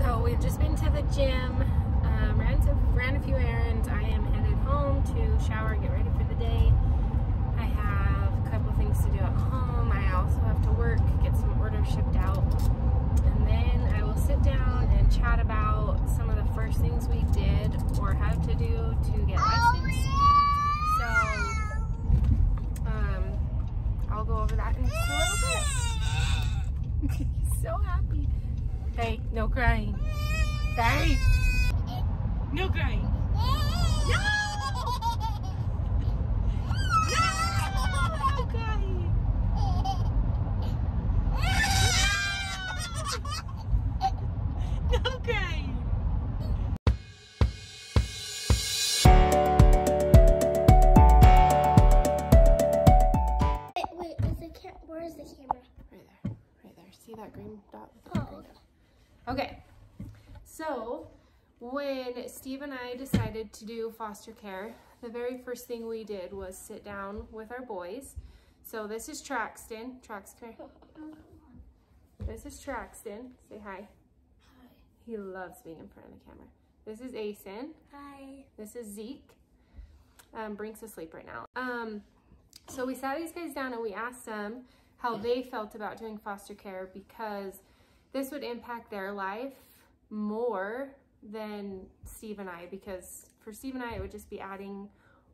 So we've just been to the gym, ran a few errands. I am headed home to shower, get ready for the day. I have a couple things to do at home. I also have to work, get some orders shipped out. And then I will sit down and chat about some of the first things we did or have to do to get licensed. So I'll go over that in just a little bit. He's so happy. Hey, no crying. Hey! No crying. No! No crying. No crying. Wait, where is the camera? Right there. See that green dot? Oh, okay. So, when Steve and I decided to do foster care, the very first thing we did was sit down with our boys. So this is Traxton. Trax, come here. This is Traxton. Say hi. Hi. He loves being in front of the camera. This is Asen. Hi. This is Zeke. Brink's asleep right now. So we sat these guys down and we asked them how they felt about doing foster care, because this would impact their life more than Steve and I, because for Steve and I, it would just be adding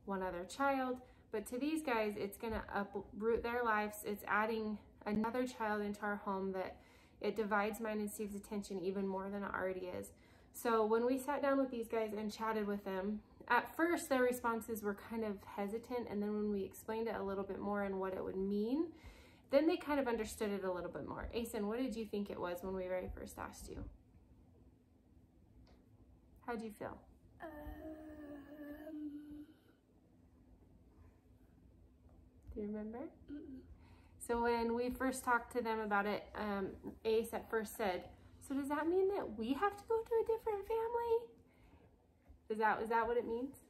one other child. But to these guys, it's gonna uproot their lives. It's adding another child into our home that it divides mine and Steve's attention even more than it already is. So when we sat down with these guys and chatted with them, at first their responses were kind of hesitant, and then when we explained it a little bit more and what it would mean, then they kind of understood it a little bit more. Asen, what did you think it was when we very first asked you? How did you feel? Do you remember? So when we first talked to them about it, Ace at first said, so does that mean that we have to go to a different family? Is that what it means?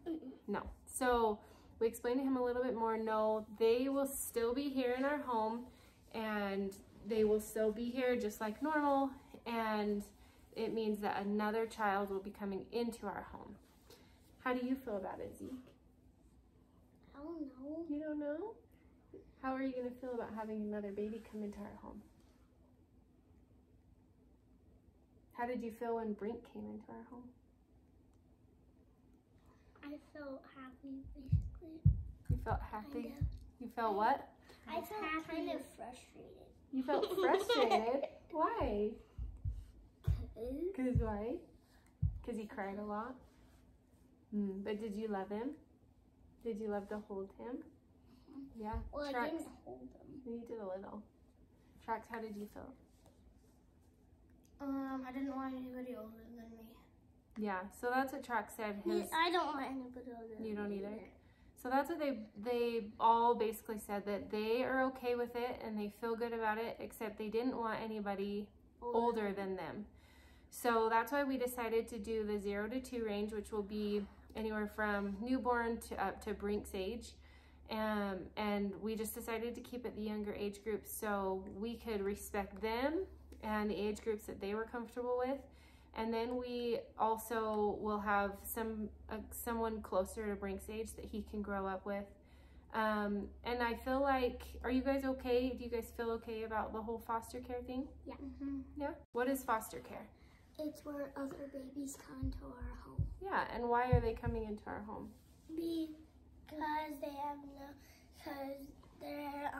No. So we explained to him a little bit more. No, they will still be here in our home, and they will still be here just like normal, and it means that another child will be coming into our home. How do you feel about it, Zeke? I don't know. You don't know? How are you going to feel about having another baby come into our home? How did you feel when Brink came into our home? I felt happy, basically. You felt happy? Kinda. You felt what? I felt kind of frustrated. You felt frustrated? Why? Because why? Because he cried a lot? But did you love him? Did you love to hold him? Yeah. Well, Trax, I didn't hold him. you did a little. Trax, how did you feel? I didn't want anybody older than me. Yeah, so that's what Trax said. I don't want anybody older than me. You don't either? So that's what they all basically said, that they are okay with it and they feel good about it, except they didn't want anybody older than them. So that's why we decided to do the 0 to 2 range, which will be anywhere from newborn to up to Brink's age. And we just decided to keep it the younger age groups so we could respect them and the age groups that they were comfortable with. And then we also will have someone closer to Brink's age that he can grow up with. And I feel like, are you guys okay? Do you guys feel okay about the whole foster care thing? Yeah. Yeah? What is foster care? It's where other babies come to our home. Yeah, and why are they coming into our home? Because their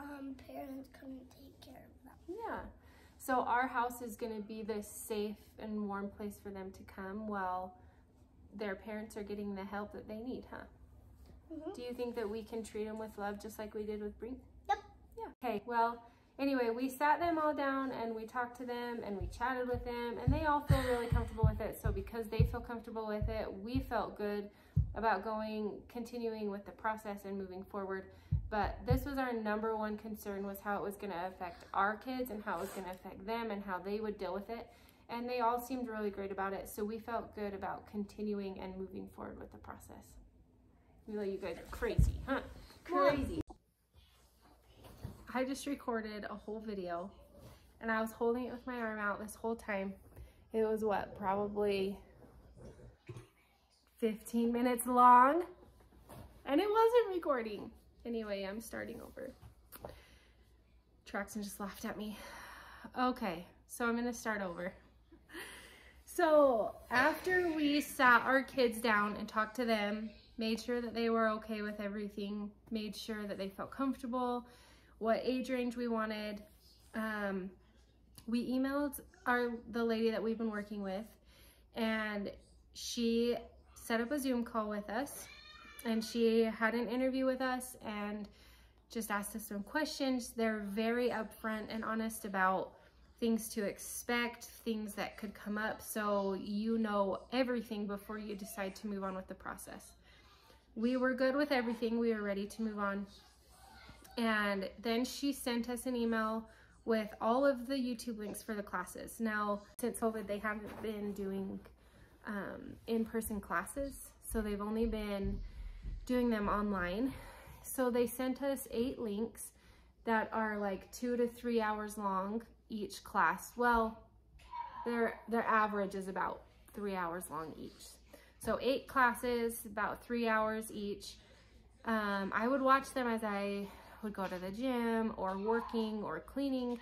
parents couldn't take care of them. Yeah. So our house is going to be this safe and warm place for them to come while their parents are getting the help that they need, huh? Do you think that we can treat them with love just like we did with Brink? Yep. Yeah. Okay, well, anyway, we sat them all down and we talked to them and we chatted with them, and they all feel really comfortable with it. So because they feel comfortable with it, we felt good about continuing with the process and moving forward. But this was our number one concern, was how it was going to affect our kids and how it was going to affect them and how they would deal with it. And they all seemed really great about it. So we felt good about continuing and moving forward with the process. You guys are crazy, huh? Crazy. I just recorded a whole video and I was holding it with my arm out this whole time. It was what, probably 15 minutes long, and it wasn't recording. Anyway, I'm starting over. Traxon just laughed at me. Okay, so I'm gonna start over. So after we sat our kids down and talked to them, made sure that they were okay with everything, made sure that they felt comfortable, what age range we wanted, we emailed the lady that we've been working with, and she set up a Zoom call with us, and she had an interview with us and just asked us some questions. They're very upfront and honest about things to expect, things that could come up, so you know everything before you decide to move on with the process. We were good with everything. We were ready to move on. And then she sent us an email with all of the YouTube links for the classes. Now, since COVID, they haven't been doing in-person classes, so they've only been doing them online. So they sent us 8 links that are like 2 to 3 hours long each class. Well, their average is about 3 hours long each. So 8 classes, about 3 hours each. I would watch them as I would go to the gym or working or cleaning,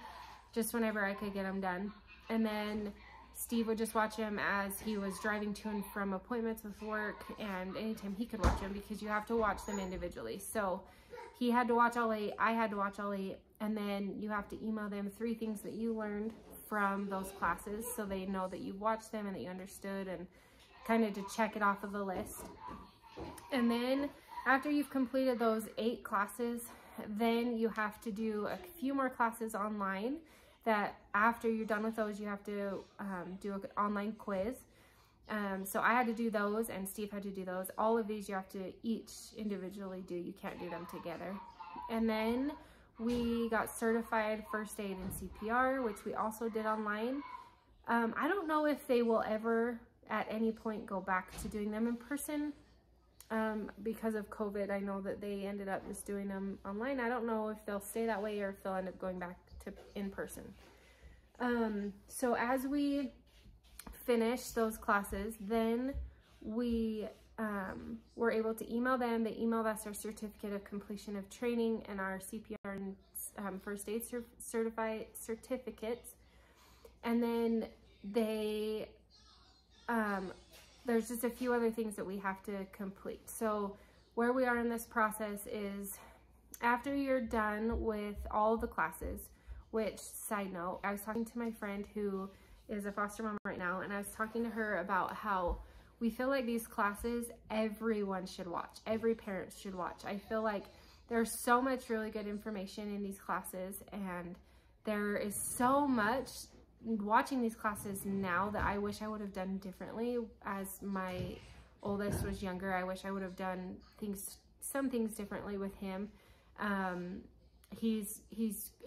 just whenever I could get them done. And then Steve would just watch him as he was driving to and from appointments with work, and anytime he could watch them, because you have to watch them individually. So he had to watch all 8, I had to watch all 8, and then you have to email them 3 things that you learned from those classes, so they know that you watched them and that you understood, and kind of to check it off of the list. And then after you've completed those 8 classes, then you have to do a few more classes online, that after you're done with those, you have to do an online quiz. So I had to do those, and Steve had to do those. All of these you have to each individually do. You can't do them together. And then we got certified first aid and CPR, which we also did online. I don't know if they will ever at any point go back to doing them in person. Because of COVID, I know that they ended up just doing them online. I don't know if they'll stay that way or if they'll end up going back to in person. So as we finish those classes, then we were able to email them. They emailed us our certificate of completion of training and our CPR and first aid certified certificates. And then they there's just a few other things that we have to complete. So where we are in this process is, after you're done with all of the classes, which, side note, I was talking to my friend who is a foster mom right now, and I was talking to her about how we feel like these classes, everyone should watch. Every parent should watch. I feel like there's so much really good information in these classes, and there is so much watching these classes now that I wish I would have done differently. As my oldest was younger, I wish I would have done some things differently with him. He's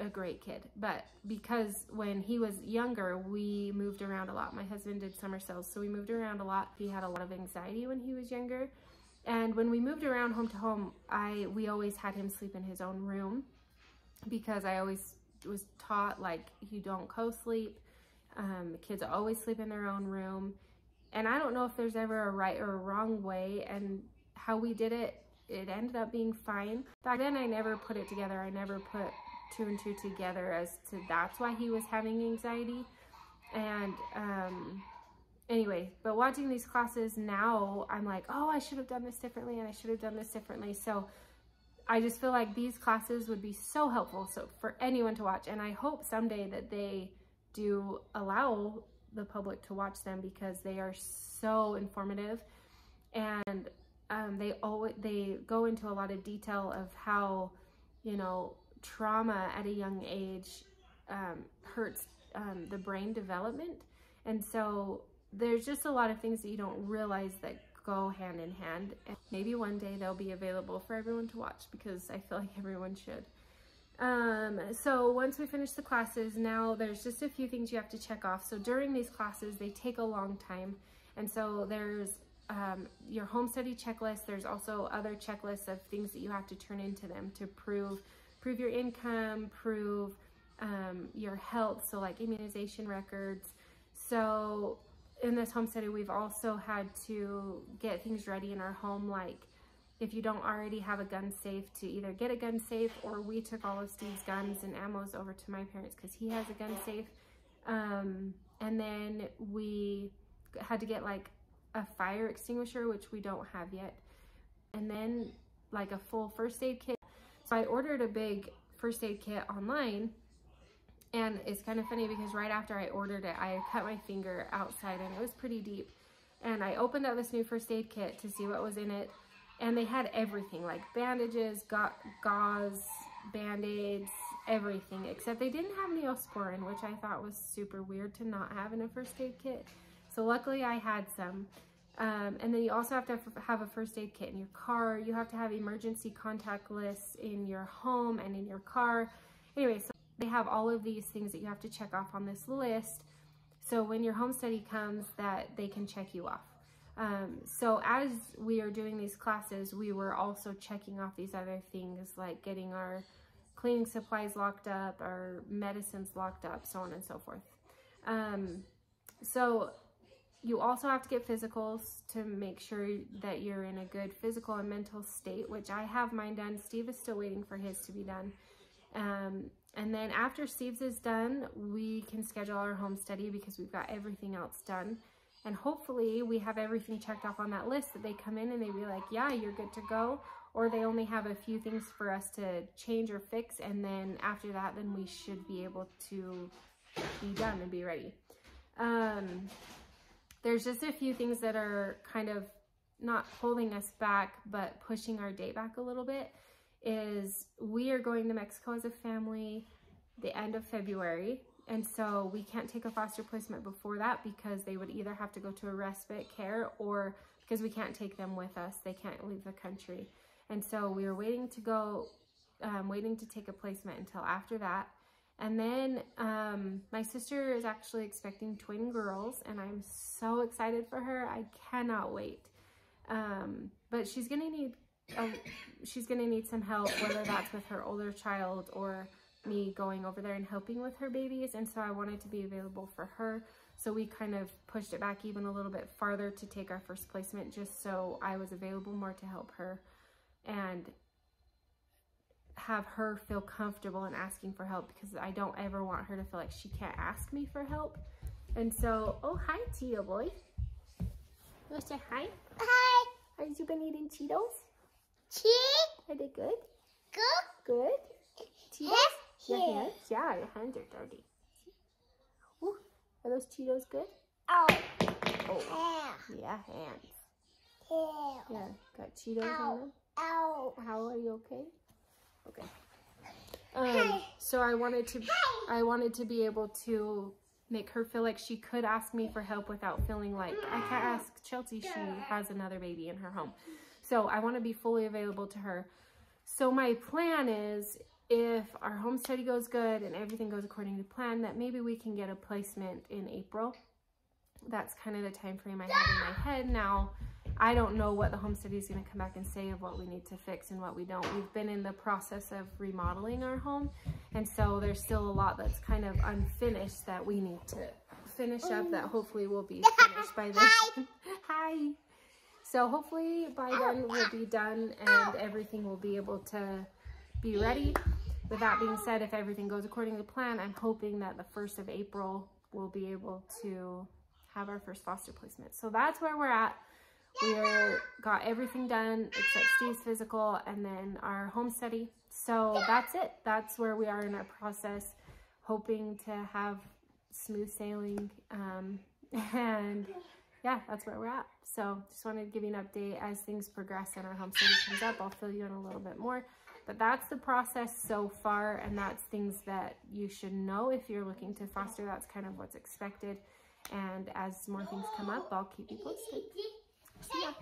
a great kid, but because when he was younger, we moved around a lot. My husband did summer cells, so we moved around a lot. He had a lot of anxiety when he was younger, and when we moved around home to home, we always had him sleep in his own room, because I always was taught, like, you don't co-sleep. Kids always sleep in their own room, and I don't know if there's ever a right or a wrong way, and how we did it, it ended up being fine. Back then, I never put it together. I never put 2 and 2 together as to that's why he was having anxiety. And anyway, but watching these classes now, I'm like, oh, I should have done this differently, and I should have done this differently. So I just feel like these classes would be so helpful for anyone to watch, and I hope someday that they do allow the public to watch them, because they are so informative, and they go into a lot of detail of how, you know, trauma at a young age hurts the brain development. And so there's just a lot of things that you don't realize that go hand in hand. And maybe one day they'll be available for everyone to watch, because I feel like everyone should. So once we finish the classes, now there's just a few things you have to check off. So during these classes, they take a long time. And so there's your home study checklist. There's also other checklists of things that you have to turn into them to prove your income, prove your health. So like immunization records, So in this home study, we've also had to get things ready in our home, like if you don't already have a gun safe, to either get a gun safe, or we took all of Steve's guns and ammos over to my parents because he has a gun safe. And then we had to get like a fire extinguisher, which we don't have yet. And then like a full first aid kit. So I ordered a big first aid kit online, and it's kind of funny because right after I ordered it, I cut my finger outside and it was pretty deep. And I opened up this new first aid kit to see what was in it. And they had everything, like bandages, gauze, band-aids, everything, except they didn't have Neosporin, which I thought was super weird to not have in a first aid kit. So luckily I had some. And then you also have to have a first aid kit in your car. You have to have emergency contact lists in your home and in your car. Anyway, so they have all of these things that you have to check off on this list. So when your home study comes, that they can check you off. So as we are doing these classes, we were also checking off these other things, like getting our cleaning supplies locked up, our medicines locked up, so on and so forth. So you also have to get physicals to make sure that you're in a good physical and mental state, which I have mine done. Steve is still waiting for his to be done. And then after Steve's is done, we can schedule our home study because we've got everything else done. And hopefully we have everything checked off on that list that they come in and they be like, yeah, you're good to go. Or they only have a few things for us to change or fix. And then after that, then we should be able to be done and be ready. There's just a few things that are kind of not holding us back, but pushing our date back a little bit. Is we are going to Mexico as a family the end of February. And so we can't take a foster placement before that because they would either have to go to a respite care, or because we can't take them with us, they can't leave the country. And so we were waiting to go, waiting to take a placement until after that. And then my sister is actually expecting twin girls, and I'm so excited for her. I cannot wait. But she's gonna need some help, whether that's with her older child or me going over there and helping with her babies. And so I wanted to be available for her. So we kind of pushed it back even a little bit farther to take our first placement, just so I was available more to help her and have her feel comfortable in asking for help, because I don't ever want her to feel like she can't ask me for help. And so, oh, hi, Cheeto boy. You want to say hi? Hi. Have you been eating Cheetos? Are they good? Good? Cheetos? Your hands? Yeah, your hands are dirty. Ooh, are those Cheetos good? Oh. Oh. Yeah, hands. Yeah, got Cheetos on them. Ow. How are you okay? Okay. So I wanted to be able to make her feel like she could ask me for help without feeling like I can't ask Chelsea, she has another baby in her home. So I want to be fully available to her. So my plan is, if our home study goes good and everything goes according to plan, that maybe we can get a placement in April. That's kind of the time frame I have in my head now. I don't know what the home study is going to come back and say of what we need to fix and what we don't. We've been in the process of remodeling our home, and so there's still a lot that's kind of unfinished that we need to finish up, that hopefully will be finished by then. Hi. So hopefully by then we'll be done and everything will be able to be ready. With that being said, if everything goes according to plan, I'm hoping that the 1st of April we'll be able to have our first foster placement. So that's where we're at. We got everything done except Steve's physical and then our home study. So that's it. That's where we are in our process, hoping to have smooth sailing. And yeah, that's where we're at. So just wanted to give you an update as things progress and our home study comes up. I'll fill you in a little bit more. But that's the process so far, and that's things that you should know if you're looking to foster. That's kind of what's expected. And as more things come up, I'll keep you posted. See ya.